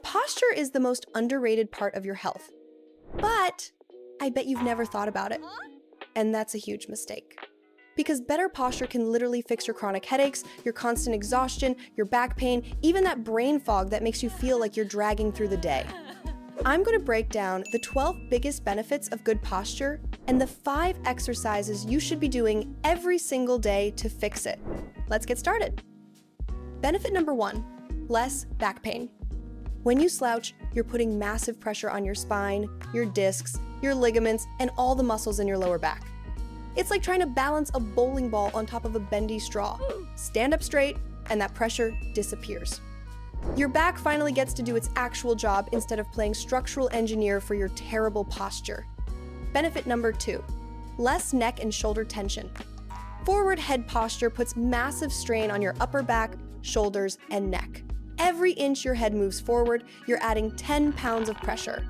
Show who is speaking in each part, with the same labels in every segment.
Speaker 1: Posture is the most underrated part of your health, but I bet you've never thought about it. And that's a huge mistake. Because better posture can literally fix your chronic headaches, your constant exhaustion, your back pain, even that brain fog that makes you feel like you're dragging through the day. I'm going to break down the 12 biggest benefits of good posture and the 5 exercises you should be doing every single day to fix it. Let's get started. Benefit number 1, less back pain. When you slouch, you're putting massive pressure on your spine, your discs, your ligaments, and all the muscles in your lower back. It's like trying to balance a bowling ball on top of a bendy straw. Stand up straight, and that pressure disappears. Your back finally gets to do its actual job instead of playing structural engineer for your terrible posture. Benefit number 2, less neck and shoulder tension. Forward head posture puts massive strain on your upper back, shoulders, and neck. Every inch your head moves forward, you're adding 10 pounds of pressure.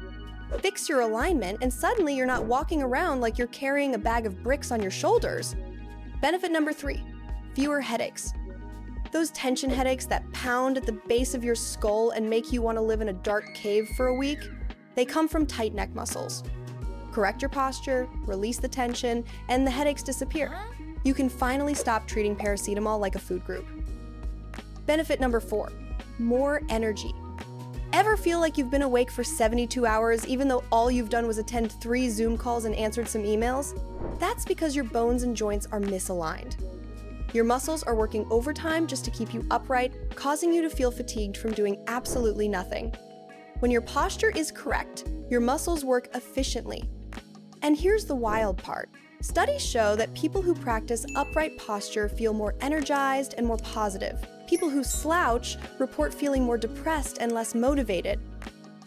Speaker 1: Fix your alignment, and suddenly you're not walking around like you're carrying a bag of bricks on your shoulders. Benefit number 3, fewer headaches. Those tension headaches that pound at the base of your skull and make you want to live in a dark cave for a week, they come from tight neck muscles. Correct your posture, release the tension, and the headaches disappear. You can finally stop treating paracetamol like a food group. Benefit number 4, more energy. Ever feel like you've been awake for 72 hours even though all you've done was attend 3 Zoom calls and answered some emails? That's because your bones and joints are misaligned. Your muscles are working overtime just to keep you upright, causing you to feel fatigued from doing absolutely nothing. When your posture is correct, your muscles work efficiently. And here's the wild part. Studies show that people who practice upright posture feel more energized and more positive. People who slouch report feeling more depressed and less motivated.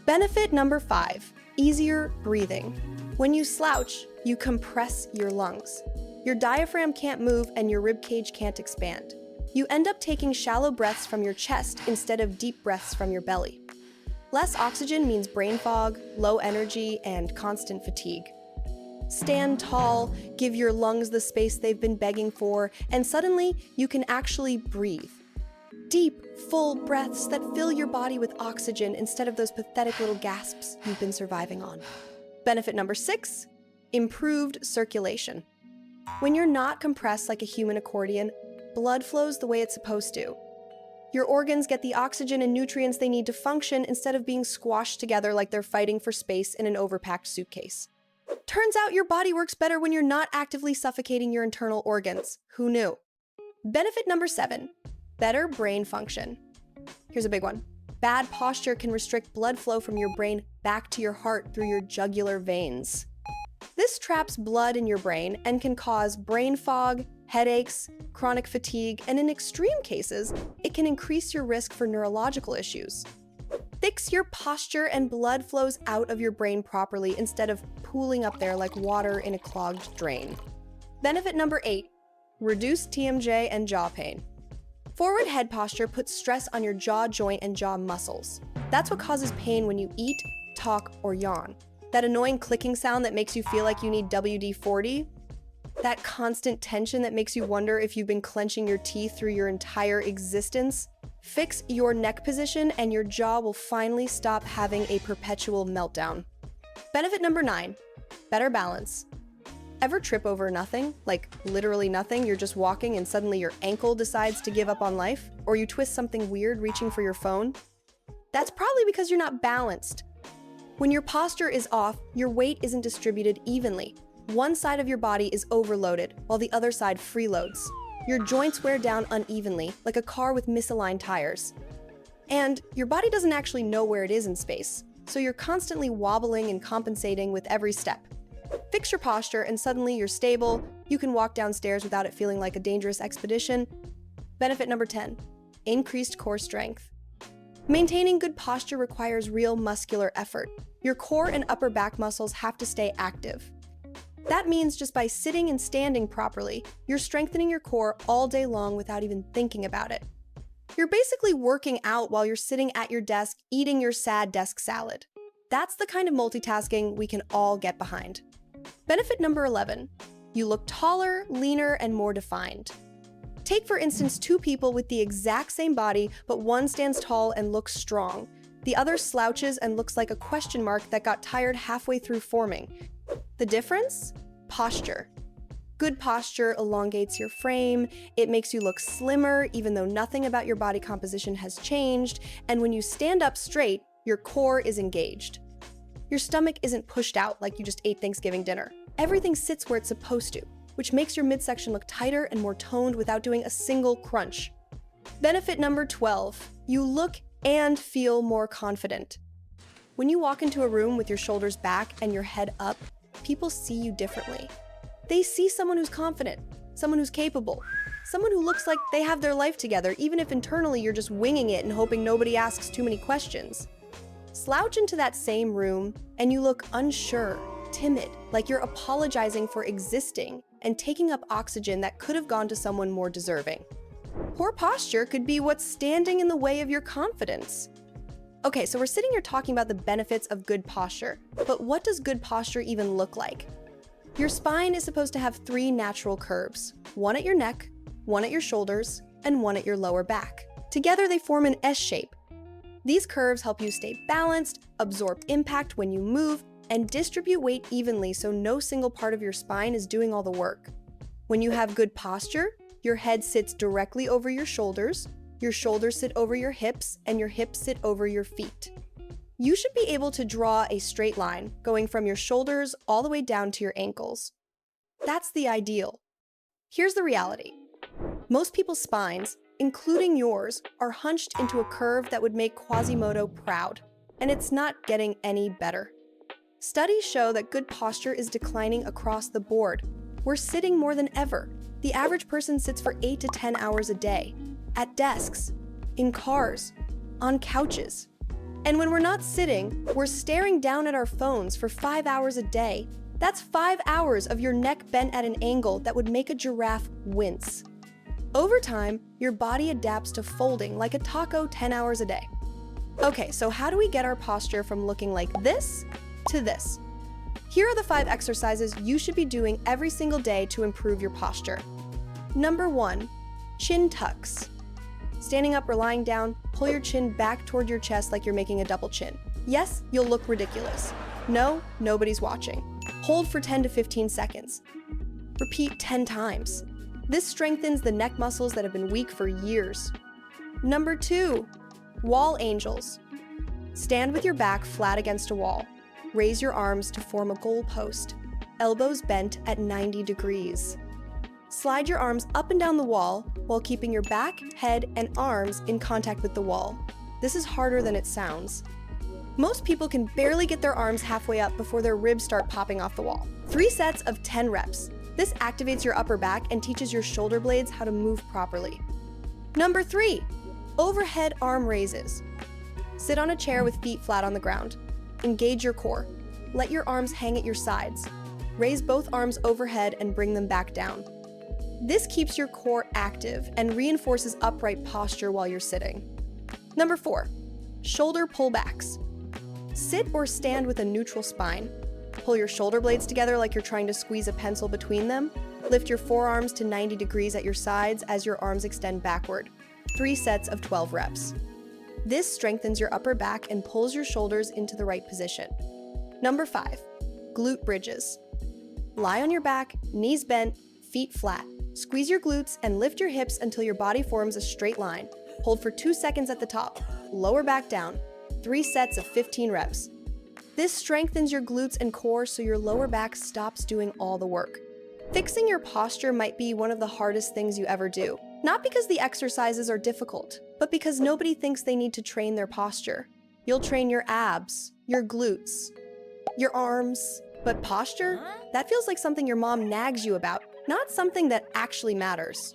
Speaker 1: Benefit number 5, easier breathing. When you slouch, you compress your lungs. Your diaphragm can't move and your rib cage can't expand. You end up taking shallow breaths from your chest instead of deep breaths from your belly. Less oxygen means brain fog, low energy, and constant fatigue. Stand tall, give your lungs the space they've been begging for, and suddenly you can actually breathe. Deep, full breaths that fill your body with oxygen instead of those pathetic little gasps you've been surviving on. Benefit number 6, improved circulation. When you're not compressed like a human accordion, blood flows the way it's supposed to. Your organs get the oxygen and nutrients they need to function instead of being squashed together like they're fighting for space in an overpacked suitcase. Turns out your body works better when you're not actively suffocating your internal organs. Who knew? Benefit number 7, better brain function. Here's a big one. Bad posture can restrict blood flow from your brain back to your heart through your jugular veins. This traps blood in your brain and can cause brain fog, headaches, chronic fatigue, and in extreme cases, it can increase your risk for neurological issues. Fix your posture and blood flows out of your brain properly instead of pooling up there like water in a clogged drain. Benefit number 8, reduce TMJ and jaw pain. Forward head posture puts stress on your jaw joint and jaw muscles. That's what causes pain when you eat, talk, or yawn. That annoying clicking sound that makes you feel like you need WD-40? That constant tension that makes you wonder if you've been clenching your teeth through your entire existence? Fix your neck position and your jaw will finally stop having a perpetual meltdown. Benefit number 9, better balance. Ever trip over nothing? Like literally nothing, you're just walking and suddenly your ankle decides to give up on life? Or you twist something weird reaching for your phone? That's probably because you're not balanced. When your posture is off, your weight isn't distributed evenly. One side of your body is overloaded, while the other side freeloads. Your joints wear down unevenly, like a car with misaligned tires. And your body doesn't actually know where it is in space, so you're constantly wobbling and compensating with every step. Fix your posture and suddenly you're stable, you can walk downstairs without it feeling like a dangerous expedition. Benefit number 10, increased core strength. Maintaining good posture requires real muscular effort. Your core and upper back muscles have to stay active. That means just by sitting and standing properly, you're strengthening your core all day long without even thinking about it. You're basically working out while you're sitting at your desk eating your sad desk salad. That's the kind of multitasking we can all get behind. Benefit number 11, you look taller, leaner, and more defined. Take, for instance, 2 people with the exact same body, but one stands tall and looks strong. The other slouches and looks like a question mark that got tired halfway through forming. The difference? Posture. Good posture elongates your frame, it makes you look slimmer even though nothing about your body composition has changed, and when you stand up straight, your core is engaged. Your stomach isn't pushed out like you just ate Thanksgiving dinner. Everything sits where it's supposed to, which makes your midsection look tighter and more toned without doing a single crunch. Benefit number 12, you look and feel more confident. When you walk into a room with your shoulders back and your head up, people see you differently. They see someone who's confident, someone who's capable, someone who looks like they have their life together, even if internally you're just winging it and hoping nobody asks too many questions. Slouch into that same room and you look unsure, timid, like you're apologizing for existing and taking up oxygen that could have gone to someone more deserving. Poor posture could be what's standing in the way of your confidence. Okay, so we're sitting here talking about the benefits of good posture, but what does good posture even look like? Your spine is supposed to have 3 natural curves, one at your neck, one at your shoulders, and one at your lower back. Together they form an S shape. These curves help you stay balanced, absorb impact when you move, and distribute weight evenly so no single part of your spine is doing all the work. When you have good posture, your head sits directly over your shoulders sit over your hips, and your hips sit over your feet. You should be able to draw a straight line, going from your shoulders all the way down to your ankles. That's the ideal. Here's the reality. Most people's spines, including yours, are hunched into a curve that would make Quasimodo proud, and it's not getting any better. Studies show that good posture is declining across the board. We're sitting more than ever. The average person sits for 8 to 10 hours a day, at desks, in cars, on couches. And when we're not sitting, we're staring down at our phones for 5 hours a day. That's 5 hours of your neck bent at an angle that would make a giraffe wince. Over time, your body adapts to folding like a taco 10 hours a day. Okay, so how do we get our posture from looking like this to this? Here are the 5 exercises you should be doing every single day to improve your posture. Number 1, chin tucks. Standing up or lying down, pull your chin back toward your chest like you're making a double chin. Yes, you'll look ridiculous. No, nobody's watching. Hold for 10 to 15 seconds. Repeat 10 times. This strengthens the neck muscles that have been weak for years. Number 2, wall angels. Stand with your back flat against a wall. Raise your arms to form a goal post. Elbows bent at 90 degrees. Slide your arms up and down the wall while keeping your back, head, and arms in contact with the wall. This is harder than it sounds. Most people can barely get their arms halfway up before their ribs start popping off the wall. 3 sets of 10 reps. This activates your upper back and teaches your shoulder blades how to move properly. Number 3, overhead arm raises. Sit on a chair with feet flat on the ground. Engage your core. Let your arms hang at your sides. Raise both arms overhead and bring them back down. This keeps your core active and reinforces upright posture while you're sitting. Number 4, shoulder pullbacks. Sit or stand with a neutral spine. Pull your shoulder blades together like you're trying to squeeze a pencil between them. Lift your forearms to 90 degrees at your sides as your arms extend backward. 3 sets of 12 reps. This strengthens your upper back and pulls your shoulders into the right position. Number 5, glute bridges. Lie on your back, knees bent, feet flat. Squeeze your glutes and lift your hips until your body forms a straight line. Hold for 2 seconds at the top. Lower back down. 3 sets of 15 reps. This strengthens your glutes and core so your lower back stops doing all the work. Fixing your posture might be one of the hardest things you ever do. Not because the exercises are difficult, but because nobody thinks they need to train their posture. You'll train your abs, your glutes, your arms, but posture? That feels like something your mom nags you about, not something that actually matters.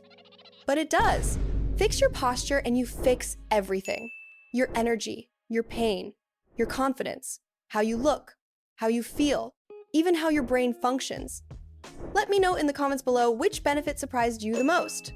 Speaker 1: But it does. Fix your posture and you fix everything. Your energy, your pain, your confidence, how you look, how you feel, even how your brain functions. Let me know in the comments below which benefit surprised you the most.